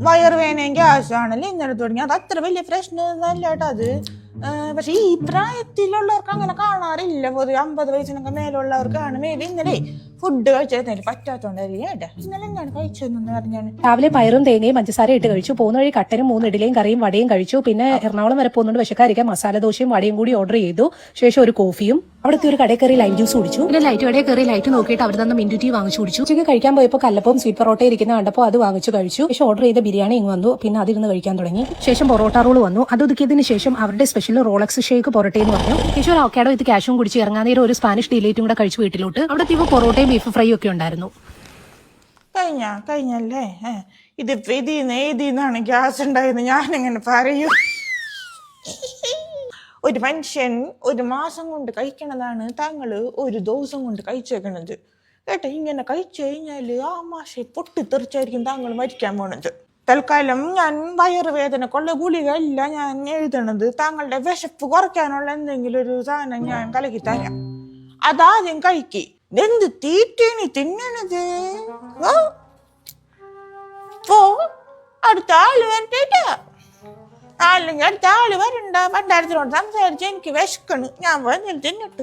വയറുവേനയും ഗ്യാസാണല്ലേ ഇന്നലെ തുടങ്ങി. അത് അത്ര വലിയ പ്രശ്നമൊന്നുമല്ല കേട്ടോ അത്. പക്ഷെ ഈ പ്രായത്തിലുള്ളവർക്ക് അങ്ങനെ കാണാറില്ല. പൊതുവെ 50 വയസ്സിനൊക്കെ മേലുള്ളവർക്കാണ് മേബി ഇന്നലെ ഫുഡ് കഴിച്ചത് പറ്റാത്തോണ്ടായിരിക്കും കേട്ടോ. ഇന്നലെ എന്താണ് കഴിച്ചതെന്ന് പറഞ്ഞാണ്. രാവിലെ പയറും തേങ്ങയും പഞ്ചസാര ഇട്ട് കഴിച്ചു. പോകുന്ന വഴി കട്ടനും 3 ഇഡലിയും കറിയും വടയും കഴിച്ചു. പിന്നെ എറണാകുളം വരെ പോകുന്നുണ്ട് വിശക്കാരിക്കാൻ മസാല ദോശയും വടയും കൂടി ഓർഡർ ചെയ്തു. ശേഷം ഒരു കോഫിയും അവിടുത്തെ ഒരു കടയിൽ കയറി ലൈം ജ്യൂസ് കുടിച്ചു. പിന്നെ ലൈറ്റ് കടയിൽ കയറി ലൈറ്റ് നോക്കിയിട്ട് അവിടെ നിന്ന് മിൻറ്റു ടീ വാങ്ങിച്ചു കുടിച്ചു. ഉച്ചയ്ക്ക് കഴിക്കാൻ പോയപ്പോൾ കല്ലപ്പവും സ്വീറ്റ് പൊറോട്ട ഇരിക്കുന്ന കണ്ടപ്പോൾ അത് വാങ്ങിച്ചു കഴിച്ചു. ശേഷം ഓർഡർ ചെയ്ത ബിരിയാണി ഇങ്ങ് വന്നു. പിന്നെ അതിരുന്ന് കഴിക്കാൻ തുടങ്ങി. ശേഷം പൊറോട്ട റോൾ വന്നു. അത് ഒതുക്കിയതിന് ശേഷം അവരുടെ സ്പെഷ്യൽ റോളക്സ് ഷേക്ക് പൊറോട്ടയെന്ന് പറഞ്ഞു. ശേഷം ഒരു അവക്കാഡോ ഇത് ക്യാഷും കുടിച്ച് ഇറങ്ങാൻ നേരം ഒരു സ്പാനിഷ് ഡിലേറ്റും കൂടെ കഴിച്ചു വീട്ടിലോട്ട്. അവിടെ പൊറോട്ടയും ബീഫ് ഫ്രൈയും ഒക്കെ ഉണ്ടായിരുന്നു. കഴിഞ്ഞല്ലേ ഇതിപ്പോ ഇതിന്നാണ് ഗ്യാസ് ഉണ്ടായെന്ന് ഞാനിങ്ങനെ പറയൂ. ഒരു മനുഷ്യൻ 1 മാസം കൊണ്ട് കഴിക്കണതാണ് താങ്കൾ 1 ദിവസം കൊണ്ട് കഴിച്ചേക്കണത് കേട്ടോ. ഇങ്ങനെ കഴിച്ചു കഴിഞ്ഞാല് ആ മാസം പൊട്ടിത്തെറിച്ചായിരിക്കും താങ്കൾ മരിക്കാൻ പോണത്. തൽക്കാലം ഞാൻ വയറുവേദനക്കുള്ള ഗുളിക അല്ല ഞാൻ എഴുതണത്. താങ്കളുടെ വിശപ്പ് കുറയ്ക്കാനുള്ള എന്തെങ്കിലും ഒരു സാധനം ഞാൻ കലക്കി തരാം. അതാദ്യം കഴിക്ക്. ഇതെന്ത് തീറ്റേനി തിന്നണത്? അടുത്ത ആള് വരട്ടെ. അല്ലെങ്കിൽ അടുത്ത ആള് വരണ്ട. പണ്ടാരത്തിനോട് സംസാരിച്ച് എനിക്ക് വിശക്കണ്. ഞാൻ വന്നിട്ട് തിന്നിട്ട്